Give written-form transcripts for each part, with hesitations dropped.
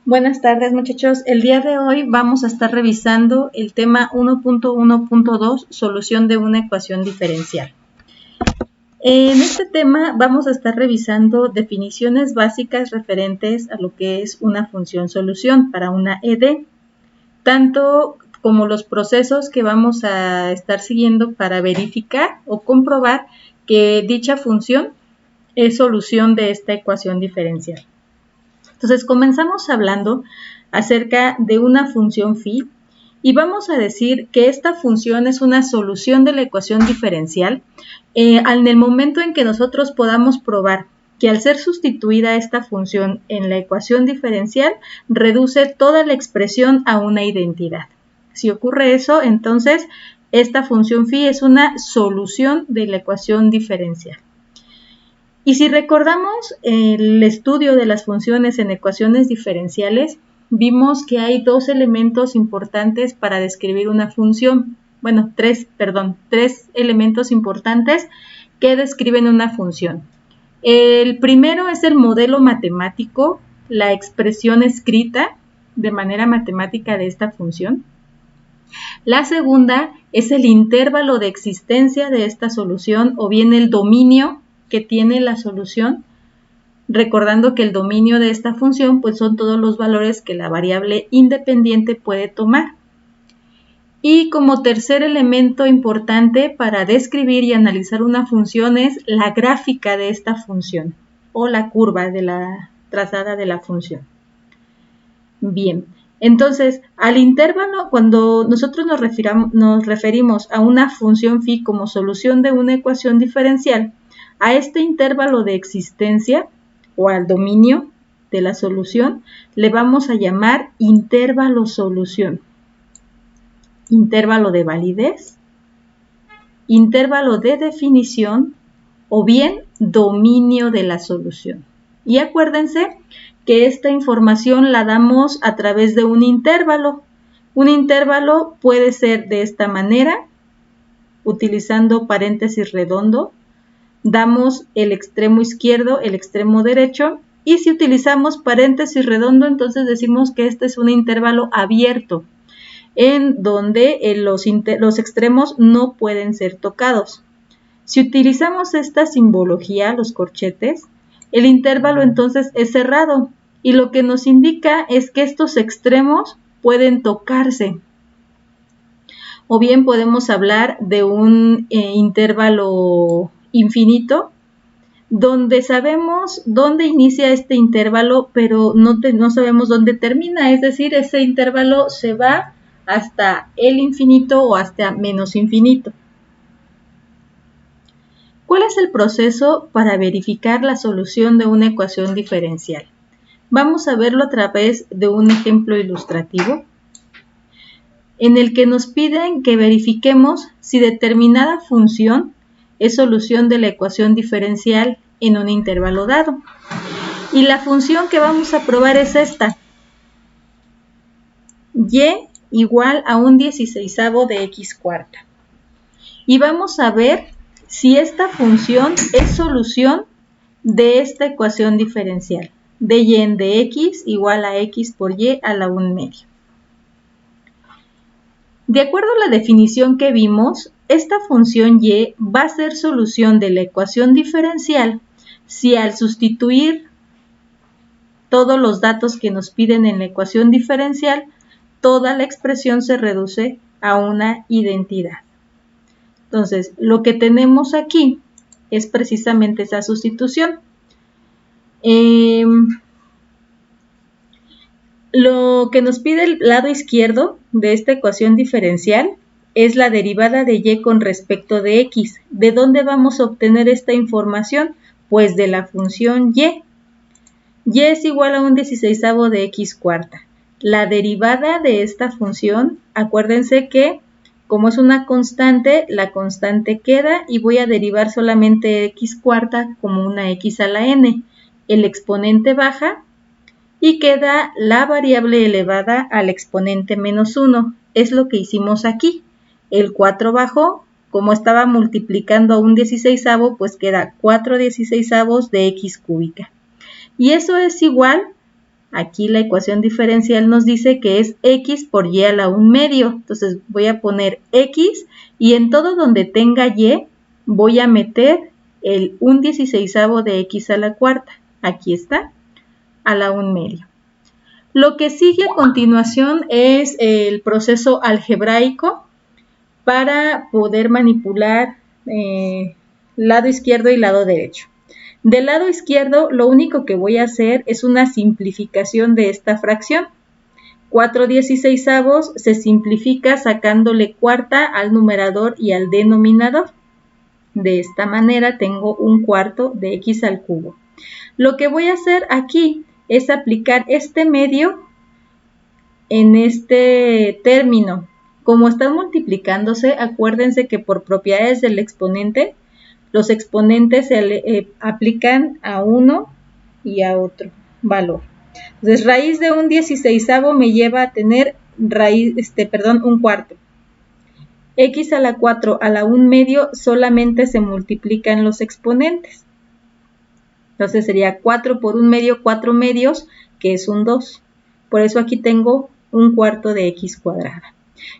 Buenas tardes, muchachos. El día de hoy vamos a estar revisando el tema 1.1.2, solución de una ecuación diferencial. En este tema vamos a estar revisando definiciones básicas referentes a lo que es una función solución para una ED, tanto como los procesos que vamos a estar siguiendo para verificar o comprobar que dicha función es solución de esta ecuación diferencial. Entonces, comenzamos hablando acerca de una función phi y vamos a decir que esta función es una solución de la ecuación diferencial en el momento en que nosotros podamos probar que al ser sustituida esta función en la ecuación diferencial, reduce toda la expresión a una identidad. Si ocurre eso, entonces esta función phi es una solución de la ecuación diferencial. Y si recordamos el estudio de las funciones en ecuaciones diferenciales, vimos que hay dos elementos importantes para describir una función. Bueno, tres elementos importantes que describen una función. El primero es el modelo matemático, la expresión escrita de manera matemática de esta función. La segunda es el intervalo de existencia de esta solución o bien el dominio que tiene la solución, recordando que el dominio de esta función pues son todos los valores que la variable independiente puede tomar. Y como tercer elemento importante para describir y analizar una función es la gráfica de esta función o la curva de la trazada de la función. Bien, entonces al intervalo, cuando nosotros nos referimos a una función phi como solución de una ecuación diferencial, a este intervalo de existencia o al dominio de la solución le vamos a llamar intervalo solución, intervalo de validez, intervalo de definición o bien dominio de la solución. Y acuérdense que esta información la damos a través de un intervalo. Un intervalo puede ser de esta manera, utilizando paréntesis redondo. Damos el extremo izquierdo, el extremo derecho, y si utilizamos paréntesis redondo, entonces decimos que este es un intervalo abierto, en donde los extremos no pueden ser tocados. Si utilizamos esta simbología, los corchetes, el intervalo entonces es cerrado, y lo que nos indica es que estos extremos pueden tocarse. O bien podemos hablar de un intervalo infinito, donde sabemos dónde inicia este intervalo, pero no sabemos dónde termina, es decir, ese intervalo se va hasta el infinito o hasta menos infinito. ¿Cuál es el proceso para verificar la solución de una ecuación diferencial? Vamos a verlo a través de un ejemplo ilustrativo en el que nos piden que verifiquemos si determinada función es solución de la ecuación diferencial en un intervalo dado. Y la función que vamos a probar es esta. Y igual a un 16avo de x cuarta. Y vamos a ver si esta función es solución de esta ecuación diferencial. De y en de x igual a x por y a la 1/2. De acuerdo a la definición que vimos, esta función y va a ser solución de la ecuación diferencial si al sustituir todos los datos que nos piden en la ecuación diferencial, toda la expresión se reduce a una identidad. Entonces, lo que tenemos aquí es precisamente esa sustitución. Lo que nos pide el lado izquierdo de esta ecuación diferencial es la derivada de y con respecto de x. ¿De dónde vamos a obtener esta información? Pues de la función y. Y es igual a un 16avo de x cuarta. La derivada de esta función, acuérdense que como es una constante, la constante queda y voy a derivar solamente x cuarta como una x a la n. El exponente baja y queda la variable elevada al exponente menos 1. Es lo que hicimos aquí. El 4 bajó, como estaba multiplicando a un 16avo, pues queda 4 16avos de x cúbica. Y eso es igual Aquí la ecuación diferencial nos dice que es x por y a la 1/2. Entonces voy a poner x y en todo donde tenga y voy a meter el 1/16 de x a la cuarta. Aquí está, a la 1/2. Lo que sigue a continuación es el proceso algebraico para poder manipular lado izquierdo y lado derecho. Del lado izquierdo, lo único que voy a hacer es una simplificación de esta fracción. 4/16 se simplifica sacándole cuarta al numerador y al denominador. De esta manera tengo 1/4 de x al cubo. Lo que voy a hacer aquí es aplicar este medio en este término. Como están multiplicándose, acuérdense que por propiedades del exponente, los exponentes se aplican a uno y a otro valor. Entonces, raíz de 1/16 me lleva a tener raíz, 1/4. X a la 4 a la 1/2 solamente se multiplican los exponentes. Entonces sería 4 por 1/2, 4 medios, que es un 2. Por eso aquí tengo 1/4 de x cuadrada.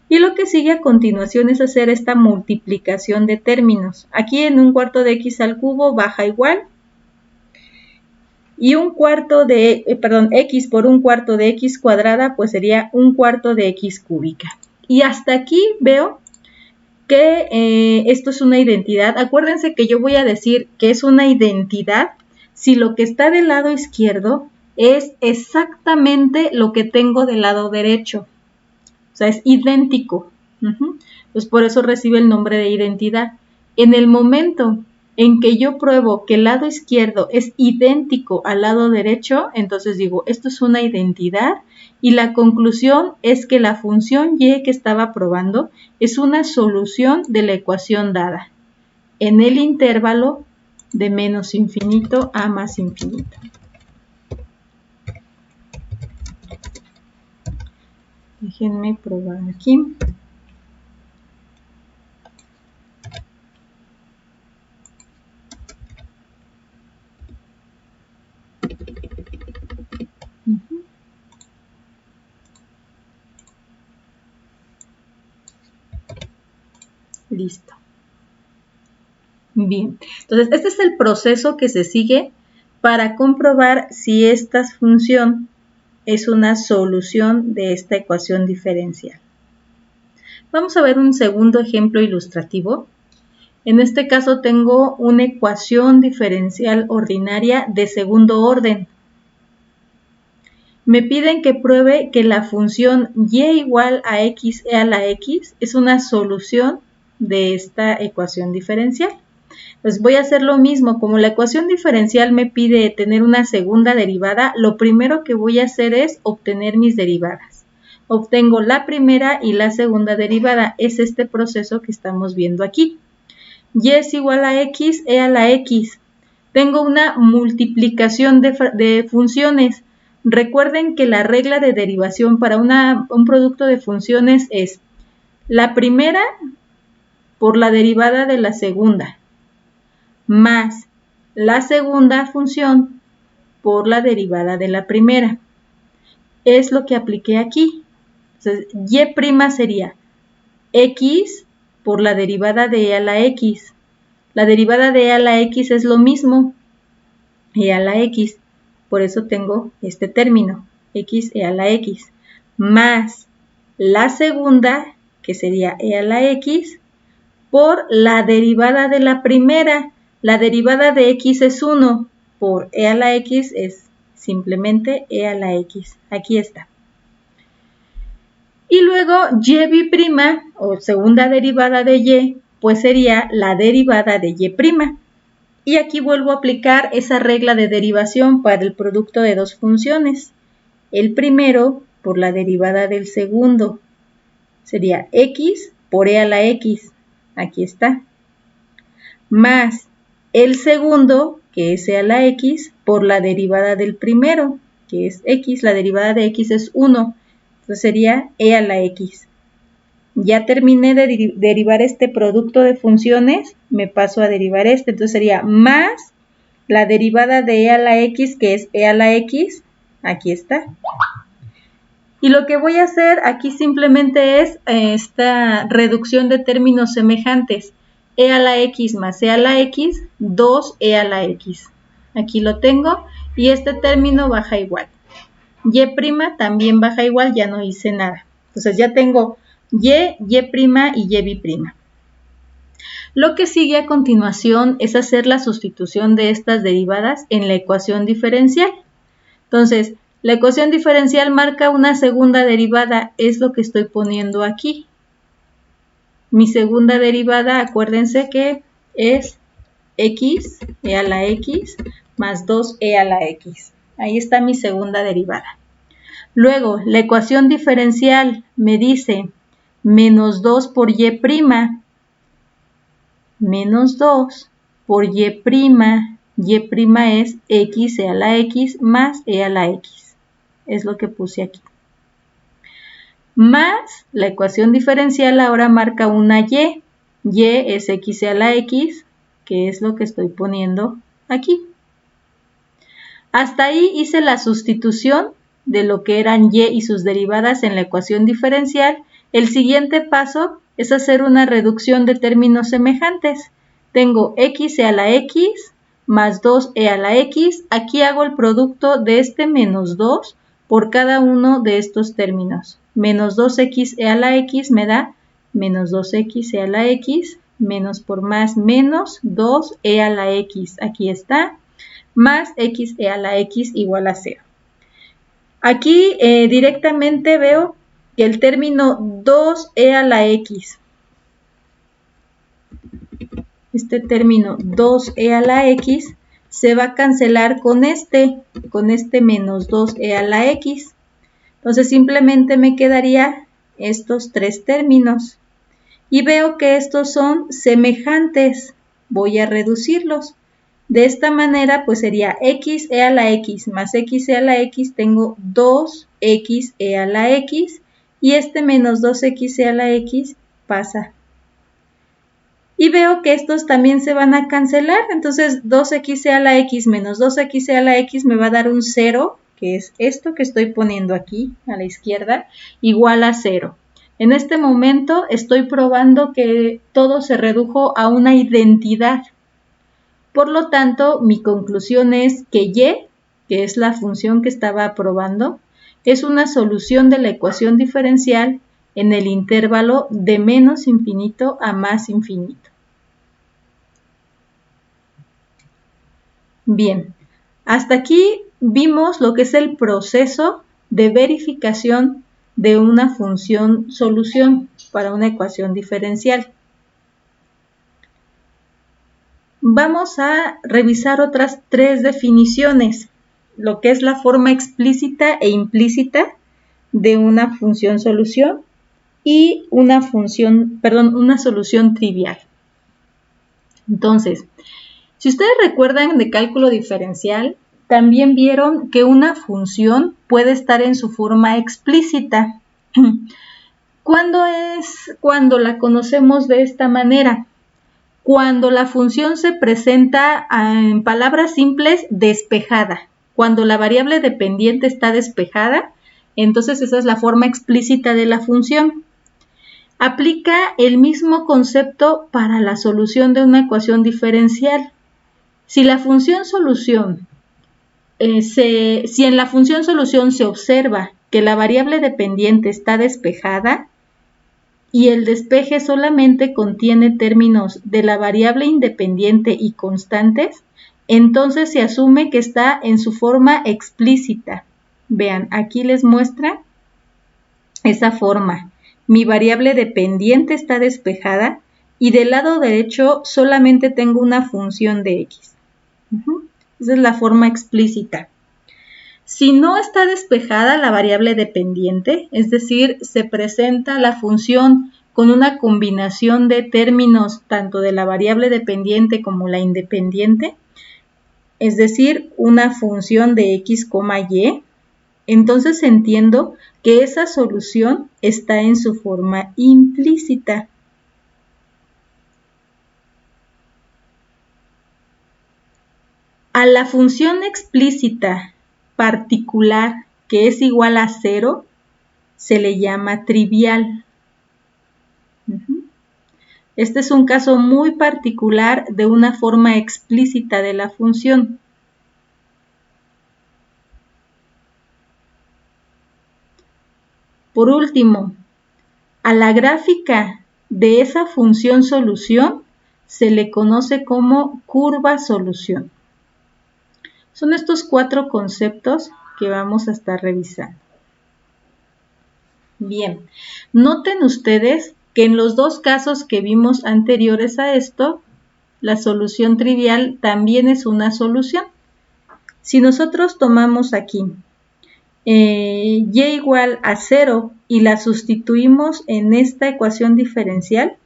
Y lo que sigue a continuación es hacer esta multiplicación de términos. Aquí en 1/4 de x al cubo baja igual. Y x por 1/4 de x cuadrada, pues sería 1/4 de x cúbica. Y hasta aquí veo que esto es una identidad. Acuérdense que yo voy a decir que es una identidad si lo que está del lado izquierdo es exactamente lo que tengo del lado derecho. O sea, es idéntico. Pues por eso recibe el nombre de identidad. En el momento en que yo pruebo que el lado izquierdo es idéntico al lado derecho, entonces digo, esto es una identidad y la conclusión es que la función y que estaba probando es una solución de la ecuación dada en el intervalo de menos infinito a más infinito. Déjenme probar aquí. Listo. Bien, entonces este es el proceso que se sigue para comprobar si esta función es una solución de esta ecuación diferencial. Vamos a ver un segundo ejemplo ilustrativo. En este caso tengo una ecuación diferencial ordinaria de segundo orden. Me piden que pruebe que la función y igual a x a la x es una solución de esta ecuación diferencial. Pues voy a hacer lo mismo. Como la ecuación diferencial me pide tener una segunda derivada, lo primero que voy a hacer es obtener mis derivadas. Obtengo la primera y la segunda derivada. Es este proceso que estamos viendo aquí. Y es igual a x, e a la x. Tengo una multiplicación de funciones. Recuerden que la regla de derivación para un producto de funciones es la primera por la derivada de la segunda, más la segunda función por la derivada de la primera. Es lo que apliqué aquí. Entonces, y' sería x por la derivada de e a la x. La derivada de e a la x es lo mismo, e a la x. Por eso tengo este término, x e a la x, más la segunda, que sería e a la x, por la derivada de la primera. La derivada de x es 1, por e a la x es simplemente e a la x. Aquí está. Y luego y', o segunda derivada de y, pues sería la derivada de y'. Y aquí vuelvo a aplicar esa regla de derivación para el producto de dos funciones. El primero por la derivada del segundo. Sería x por e a la x. Aquí está. Más el segundo, que es e a la x, por la derivada del primero, que es x. La derivada de x es 1. Entonces sería e a la x. Ya terminé de derivar este producto de funciones, me paso a derivar este. Entonces sería más la derivada de e a la x, que es e a la x, Aquí está. Y lo que voy a hacer aquí simplemente es esta reducción de términos semejantes. E a la x más e a la x, 2e a la x. Aquí lo tengo y este término baja igual. Y' también baja igual, ya no hice nada. Entonces ya tengo y, y' y y bi'. Lo que sigue a continuación es hacer la sustitución de estas derivadas en la ecuación diferencial. Entonces, la ecuación diferencial marca una segunda derivada, es lo que estoy poniendo aquí. Mi segunda derivada, acuérdense que es x, e a la x, más 2e a la x. Ahí está mi segunda derivada. Luego, la ecuación diferencial me dice menos 2 por y', menos 2 por y', y' es x e a la x más e a la x. Es lo que puse aquí. Más la ecuación diferencial ahora marca una y. Y es x e a la x, que es lo que estoy poniendo aquí. Hasta ahí hice la sustitución de lo que eran y sus derivadas en la ecuación diferencial. El siguiente paso es hacer una reducción de términos semejantes. Tengo x e a la x más 2e a la x. Aquí hago el producto de este menos 2 por cada uno de estos términos. Menos 2x e a la x me da menos 2x e a la x, menos por más menos 2e a la x. Aquí está, más x e a la x igual a 0. Aquí directamente veo que el término 2e a la x, este término 2e a la x, se va a cancelar con este menos 2e a la x. Entonces simplemente me quedaría estos tres términos. Y veo que estos son semejantes. Voy a reducirlos. De esta manera, pues sería x e a la x más x e a la x, tengo 2x e a la x, y este menos 2x e a la x pasa. Y veo que estos también se van a cancelar, entonces 2x e a la x menos 2x e a la x me va a dar un 0, que es esto que estoy poniendo aquí a la izquierda, igual a 0. En este momento estoy probando que todo se redujo a una identidad. Por lo tanto, mi conclusión es que y, que es la función que estaba probando, es una solución de la ecuación diferencial en el intervalo de menos infinito a más infinito. Bien, hasta aquí vimos lo que es el proceso de verificación de una función solución para una ecuación diferencial. Vamos a revisar otras tres definiciones, lo que es la forma explícita e implícita de una función solución y una solución trivial. Entonces, si ustedes recuerdan de cálculo diferencial, también vieron que una función puede estar en su forma explícita. ¿Cuándo es cuando la conocemos de esta manera? Cuando la función se presenta en palabras simples despejada. Cuando la variable dependiente está despejada, entonces esa es la forma explícita de la función. Aplica el mismo concepto para la solución de una ecuación diferencial. Si la función solución, si en la función solución se observa que la variable dependiente está despejada y el despeje solamente contiene términos de la variable independiente y constantes, entonces se asume que está en su forma explícita. Vean, aquí les muestra esa forma. Mi variable dependiente está despejada y del lado derecho solamente tengo una función de x. Esa es la forma explícita. Si no está despejada la variable dependiente, es decir, se presenta la función con una combinación de términos tanto de la variable dependiente como la independiente, es decir, una función de x, y, entonces entiendo que esa solución está en su forma implícita. A la función explícita particular que es igual a 0 se le llama trivial. Este es un caso muy particular de una forma explícita de la función. Por último, a la gráfica de esa función solución se le conoce como curva solución. Son estos 4 conceptos que vamos a estar revisando. Bien, noten ustedes que en los 2 casos que vimos anteriores a esto, la solución trivial también es una solución. Si nosotros tomamos aquí y igual a 0 y la sustituimos en esta ecuación diferencial,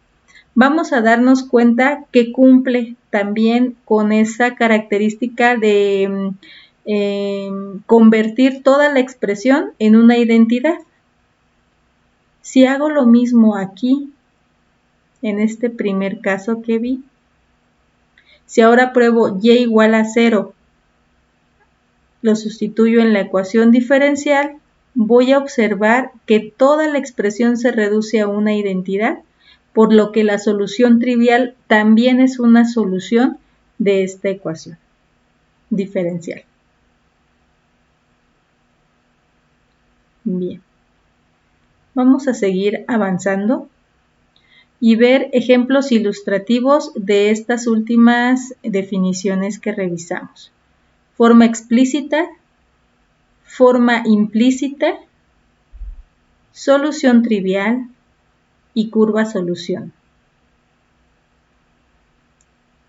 vamos a darnos cuenta que cumple también con esa característica de convertir toda la expresión en una identidad. Si hago lo mismo aquí, en este primer caso que vi, si ahora pruebo y igual a 0, lo sustituyo en la ecuación diferencial, voy a observar que toda la expresión se reduce a una identidad, por lo que la solución trivial también es una solución de esta ecuación diferencial. Bien, vamos a seguir avanzando y ver ejemplos ilustrativos de estas últimas definiciones que revisamos. Forma explícita, forma implícita, solución trivial y curva solución.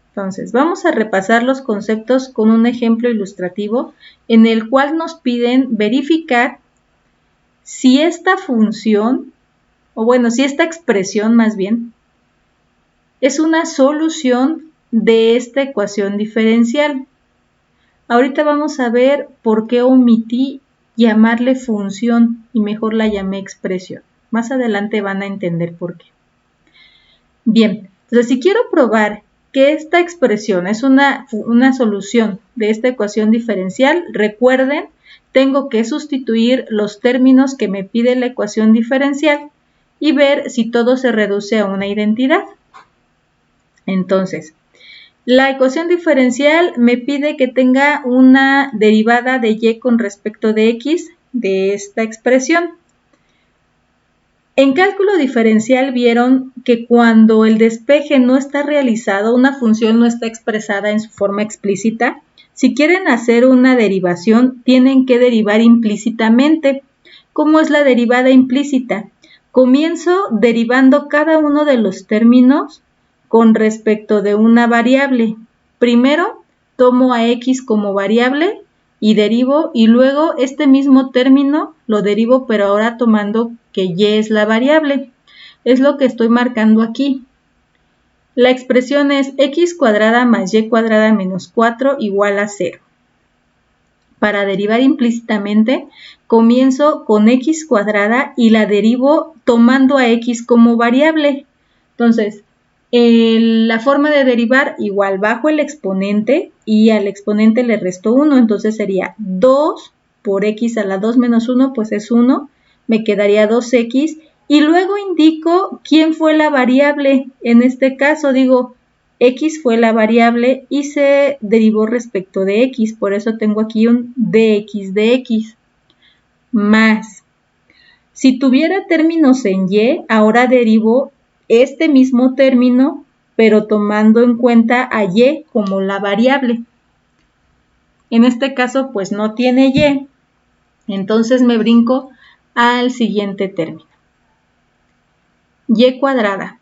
Entonces, vamos a repasar los conceptos con un ejemplo ilustrativo en el cual nos piden verificar si esta función, o bueno, si esta expresión más bien, es una solución de esta ecuación diferencial. Ahorita vamos a ver por qué omití llamarle función y mejor la llamé expresión. Más adelante van a entender por qué. Bien, entonces si quiero probar que esta expresión es una solución de esta ecuación diferencial, recuerden, tengo que sustituir los términos que me pide la ecuación diferencial y ver si todo se reduce a una identidad. Entonces, la ecuación diferencial me pide que tenga una derivada de y con respecto de x de esta expresión. En cálculo diferencial vieron que cuando el despeje no está realizado, una función no está expresada en su forma explícita, si quieren hacer una derivación, tienen que derivar implícitamente. ¿Cómo es la derivada implícita? Comienzo derivando cada uno de los términos con respecto de una variable. Primero, tomo a x como variable y derivo, y luego este mismo término lo derivo, pero ahora tomando que y es la variable. Es lo que estoy marcando aquí. La expresión es x cuadrada más y cuadrada menos 4 igual a 0. Para derivar implícitamente, comienzo con x cuadrada y la derivo tomando a x como variable. Entonces, la forma de derivar, igual bajo el exponente y al exponente le resto 1, entonces sería 2 por x a la 2 menos 1, pues es 1, me quedaría 2x, y luego indico quién fue la variable. En este caso digo, x fue la variable y se derivó respecto de x, por eso tengo aquí un dx de x, más. Si tuviera términos en y, ahora derivo este mismo término, pero tomando en cuenta a y como la variable. En este caso, pues no tiene y, entonces me brinco al siguiente término. Y cuadrada.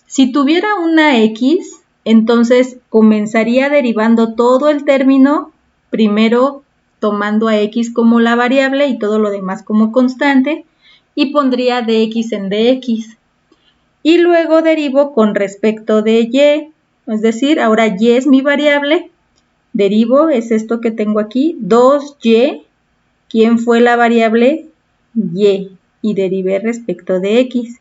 Si tuviera una x, entonces comenzaría derivando todo el término, primero tomando a x como la variable y todo lo demás como constante, y pondría dx en dx. Y luego derivo con respecto de y, es decir, ahora y es mi variable, derivo, es esto que tengo aquí, 2y, ¿quién fue la variable? Y derivé respecto de x,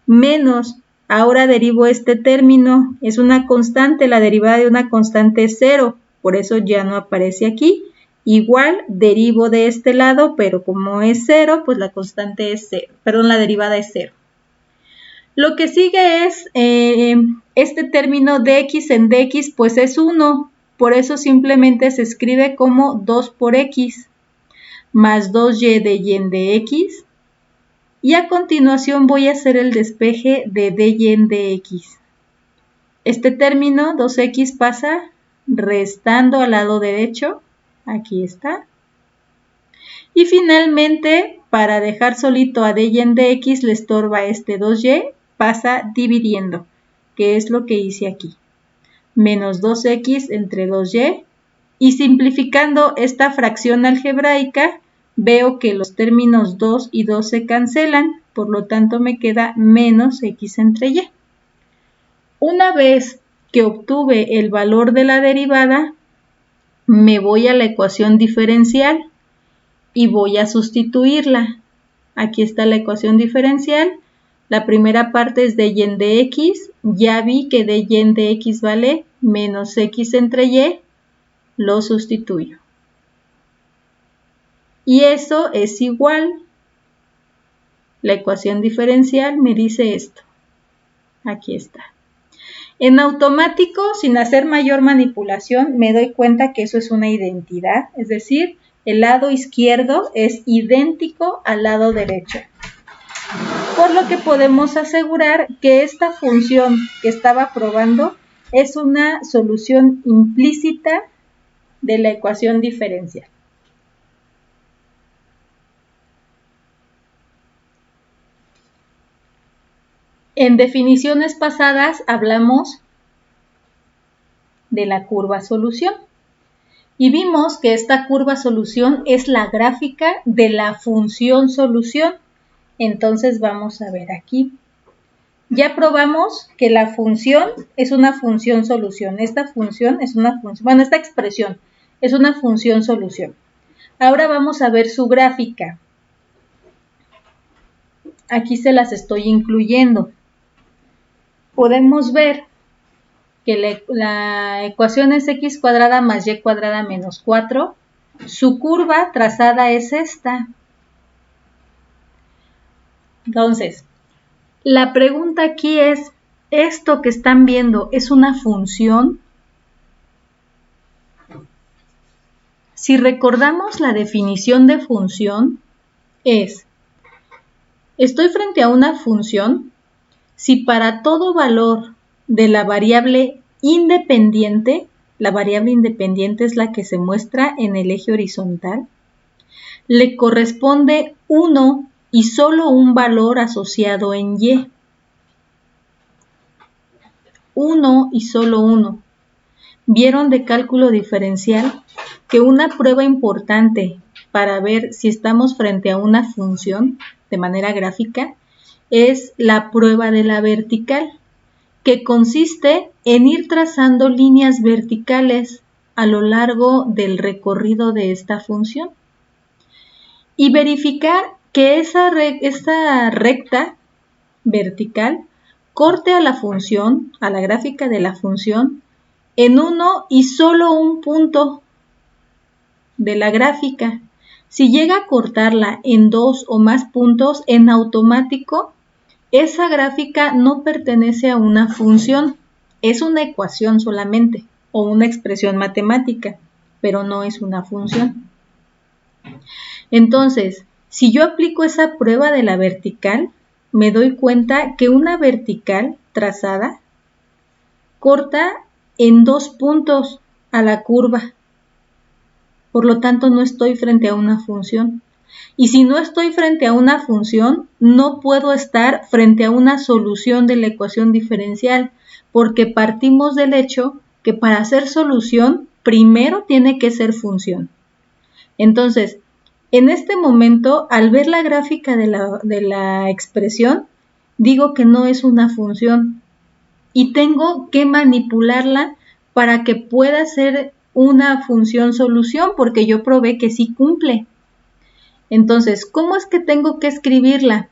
menos, ahora derivo este término, es una constante, la derivada de una constante es 0, por eso ya no aparece aquí, igual, derivo de este lado, pero como es 0, pues la constante es 0, perdón, la derivada es 0. Lo que sigue es este término dx en dx, pues es 1, por eso simplemente se escribe como 2 por x, más 2y de y en dx, y a continuación voy a hacer el despeje de dy en dx. Este término, 2x, pasa restando al lado derecho, aquí está. Y finalmente, para dejar solito a dy en dx, le estorba este 2y, pasa dividiendo, que es lo que hice aquí. Menos 2x entre 2y, y simplificando esta fracción algebraica, veo que los términos 2 y 2 se cancelan, por lo tanto me queda menos x entre y. Una vez que obtuve el valor de la derivada, me voy a la ecuación diferencial y voy a sustituirla. Aquí está la ecuación diferencial. La primera parte es dy en dx. Ya vi que dy en dx vale menos x entre y. Lo sustituyo. Y eso es igual. La ecuación diferencial me dice esto. Aquí está. En automático, sin hacer mayor manipulación, me doy cuenta que eso es una identidad. Es decir, el lado izquierdo es idéntico al lado derecho. Por lo que podemos asegurar que esta función que estaba probando es una solución implícita de la ecuación diferencial. En definiciones pasadas hablamos de la curva solución y vimos que esta curva solución es la gráfica de la función solución. Entonces vamos a ver aquí. Ya probamos que la función es una función solución. Esta función es una función, bueno, esta expresión es una función solución. Ahora vamos a ver su gráfica. Aquí se las estoy incluyendo. Podemos ver que la ecuación es x cuadrada más y cuadrada menos 4. Su curva trazada es esta. Entonces, la pregunta aquí es, ¿esto que están viendo es una función? Si recordamos la definición de función, estoy frente a una función si para todo valor de la variable independiente, la variable independiente es la que se muestra en el eje horizontal, le corresponde 1 y solo un valor asociado en y. 1 y solo 1. ¿Vieron de cálculo diferencial que una prueba importante para ver si estamos frente a una función de manera gráfica es la prueba de la vertical, que consiste en ir trazando líneas verticales a lo largo del recorrido de esta función y verificar que esta recta vertical corte a la función, a la gráfica de la función, en uno y solo un punto de la gráfica. Si llega a cortarla en 2 o más puntos, en automático, esa gráfica no pertenece a una función, es una ecuación solamente o una expresión matemática, pero no es una función. Entonces, si yo aplico esa prueba de la vertical, me doy cuenta que una vertical trazada corta en 2 puntos a la curva. Por lo tanto, no estoy frente a una función. Y si no estoy frente a una función, no puedo estar frente a una solución de la ecuación diferencial, porque partimos del hecho que para hacer solución, primero tiene que ser función. Entonces, en este momento, al ver la gráfica de la expresión, digo que no es una función y tengo que manipularla para que pueda ser una función solución, porque yo probé que sí cumple. Entonces, ¿cómo es que tengo que escribirla?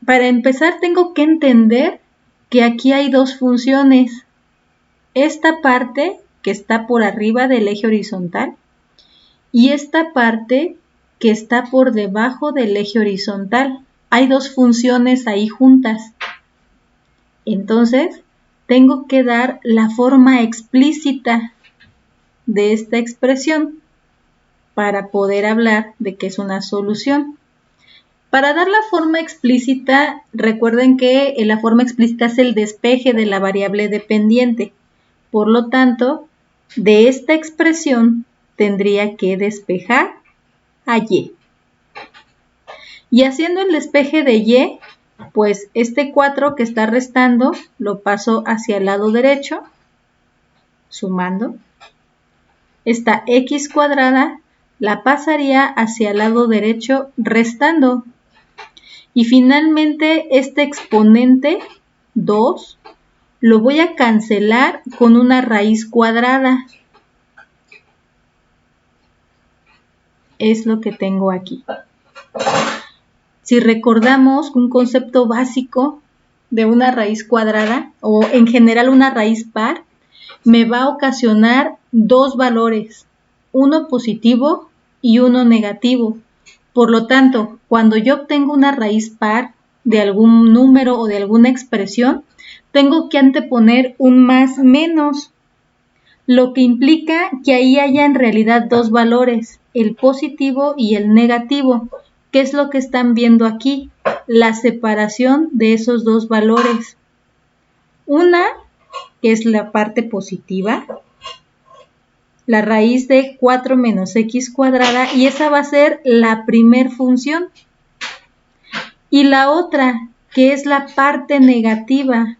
Para empezar, tengo que entender que aquí hay dos funciones. Esta parte que está por arriba del eje horizontal y esta parte que está por debajo del eje horizontal. Hay dos funciones ahí juntas. Entonces, tengo que dar la forma explícita de esta expresión para poder hablar de que es una solución. Para dar la forma explícita, recuerden que la forma explícita es el despeje de la variable dependiente. Por lo tanto, de esta expresión tendría que despejar a y. Y haciendo el despeje de y, pues este 4 que está restando lo paso hacia el lado derecho, sumando. Esta x cuadrada la pasaría hacia el lado derecho restando. Y finalmente este exponente 2 lo voy a cancelar con una raíz cuadrada. Es lo que tengo aquí. Si recordamos un concepto básico de una raíz cuadrada o en general una raíz par, me va a ocasionar dos valores, uno positivo y uno negativo. Por lo tanto, cuando yo obtengo una raíz par de algún número o de alguna expresión, tengo que anteponer un más menos, lo que implica que ahí haya en realidad dos valores, el positivo y el negativo. ¿Qué es lo que están viendo aquí? La separación de esos dos valores. Una, que es la parte positiva, la raíz de 4 menos x cuadrada, y esa va a ser la primer función. Y la otra, que es la parte negativa,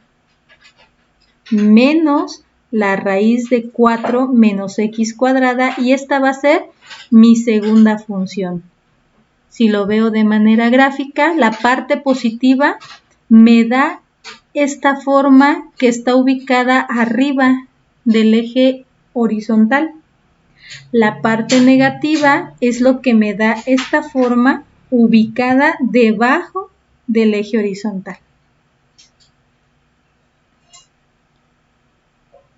menos la raíz de 4 menos x cuadrada, y esta va a ser mi segunda función. Si lo veo de manera gráfica, la parte positiva me da esta forma que está ubicada arriba del eje horizontal. La parte negativa es lo que me da esta forma ubicada debajo del eje horizontal.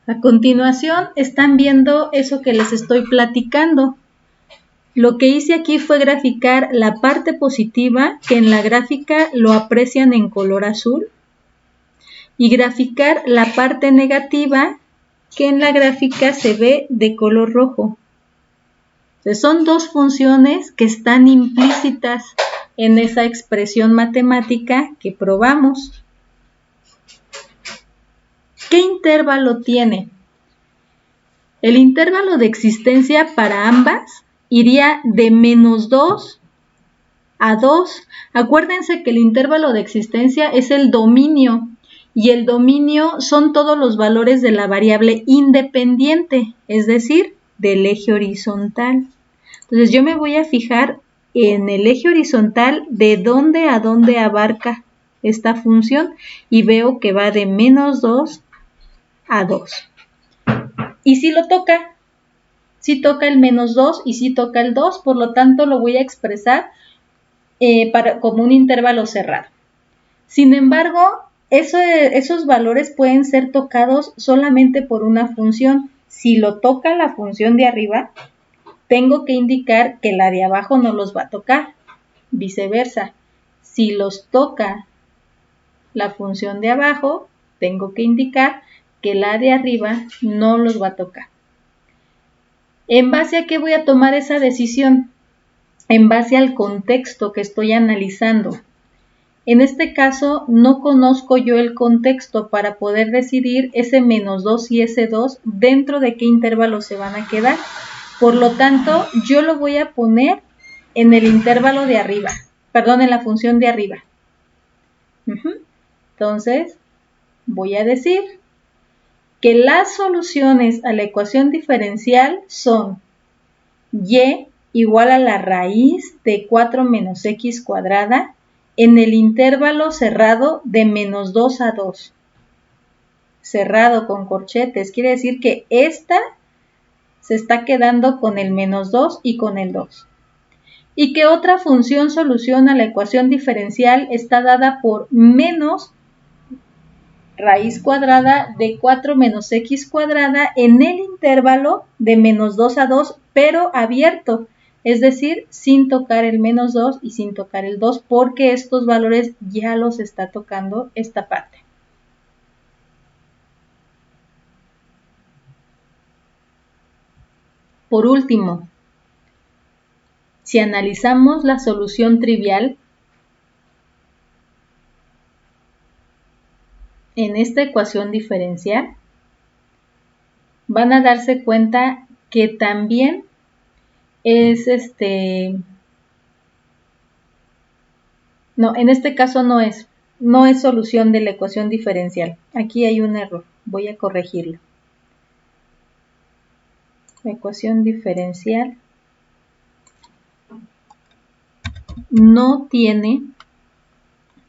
A continuación están viendo eso que les estoy platicando. Lo que hice aquí fue graficar la parte positiva, que en la gráfica lo aprecian en color azul, y graficar la parte negativa, que en la gráfica se ve de color rojo. Entonces, son dos funciones que están implícitas en esa expresión matemática que probamos. ¿Qué intervalo tiene? El intervalo de existencia para ambas iría de menos 2 a 2. Acuérdense que el intervalo de existencia es el dominio, y el dominio son todos los valores de la variable independiente, es decir, del eje horizontal. Entonces yo me voy a fijar en el eje horizontal de dónde a dónde abarca esta función y veo que va de menos 2 a 2. Y si lo toca, si toca el menos 2 y si toca el 2, por lo tanto lo voy a expresar como un intervalo cerrado. Sin embargo, esos valores pueden ser tocados solamente por una función. Si lo toca la función de arriba, tengo que indicar que la de abajo no los va a tocar. Viceversa, si los toca la función de abajo, tengo que indicar que la de arriba no los va a tocar. ¿En base a qué voy a tomar esa decisión? En base al contexto que estoy analizando. En este caso, no conozco yo el contexto para poder decidir ese menos 2 y ese 2 dentro de qué intervalo se van a quedar. Por lo tanto, yo lo voy a poner en el intervalo de arriba, perdón, en la función de arriba. Entonces, voy a decir que las soluciones a la ecuación diferencial son y igual a la raíz de 4 menos x cuadrada en el intervalo cerrado de menos 2 a 2. Cerrado con corchetes, quiere decir que esta se está quedando con el menos 2 y con el 2. Y que otra función solución a la ecuación diferencial está dada por menos raíz cuadrada de 4 menos x cuadrada en el intervalo de menos 2 a 2, pero abierto, es decir, sin tocar el menos 2 y sin tocar el 2, porque estos valores ya los está tocando esta parte. Por último, si analizamos la solución trivial, en esta ecuación diferencial, van a darse cuenta que también es no, en este caso no es solución de la ecuación diferencial. Aquí hay un error, voy a corregirlo. La ecuación diferencial no tiene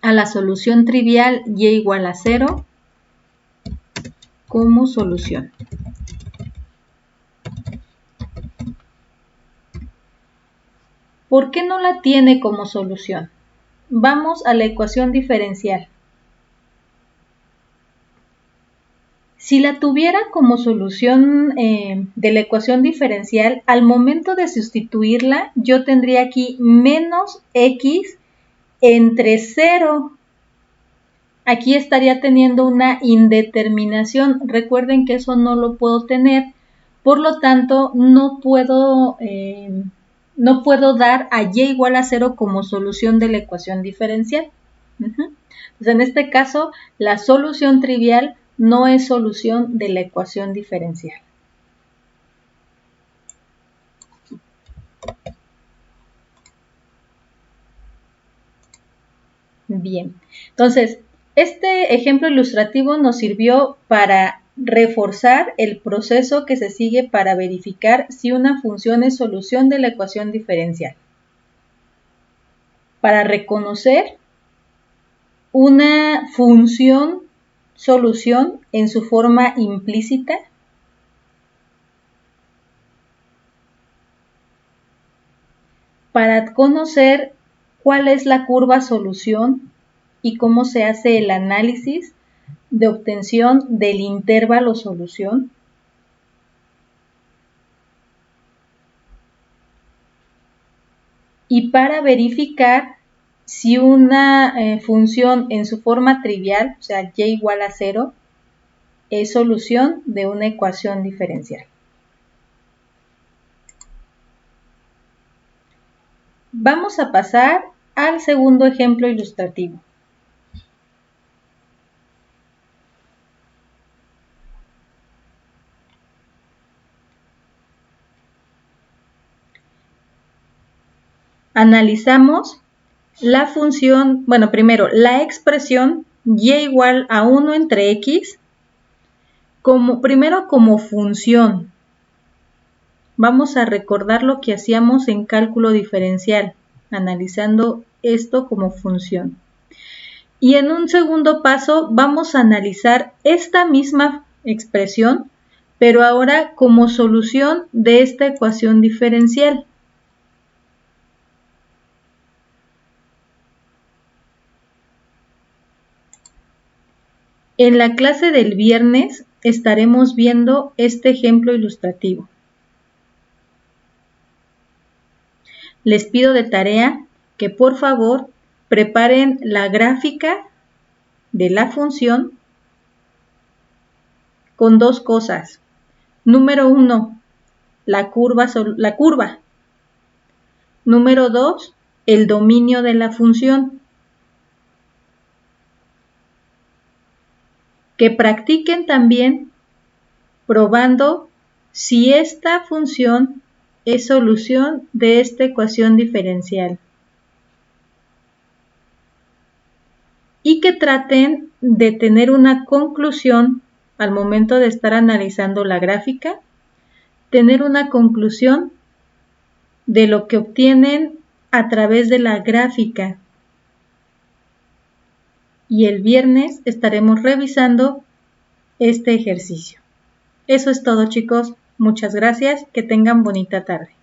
a la solución trivial y igual a 0 como solución. ¿Por qué no la tiene como solución? Vamos a la ecuación diferencial. Si la tuviera como solución de la ecuación diferencial, al momento de sustituirla, yo tendría aquí menos x entre 0. Aquí estaría teniendo una indeterminación. Recuerden que eso no lo puedo tener, por lo tanto no puedo dar a y igual a 0 como solución de la ecuación diferencial. Entonces, en este caso, la solución trivial no es solución de la ecuación diferencial. Bien, entonces, este ejemplo ilustrativo nos sirvió para reforzar el proceso que se sigue para verificar si una función es solución de la ecuación diferencial. Para reconocer una función solución en su forma implícita, para conocer cuál es la curva solución y cómo se hace el análisis de obtención del intervalo solución, y para verificar si una función en su forma trivial, o sea, y igual a 0, es solución de una ecuación diferencial. Vamos a pasar al segundo ejemplo ilustrativo. Analizamos la función, bueno, primero la expresión y igual a 1 entre x, primero como función. Vamos a recordar lo que hacíamos en cálculo diferencial, analizando esto como función. Y en un segundo paso vamos a analizar esta misma expresión, pero ahora como solución de esta ecuación diferencial. En la clase del viernes estaremos viendo este ejemplo ilustrativo. Les pido de tarea que por favor preparen la gráfica de la función con dos cosas. Número 1, la curva. Número 2, el dominio de la función. Que practiquen también probando si esta función es solución de esta ecuación diferencial. Y que traten de tener una conclusión al momento de estar analizando la gráfica, tener una conclusión de lo que obtienen a través de la gráfica. Y el viernes estaremos revisando este ejercicio. Eso es todo, chicos. Muchas gracias. Que tengan bonita tarde.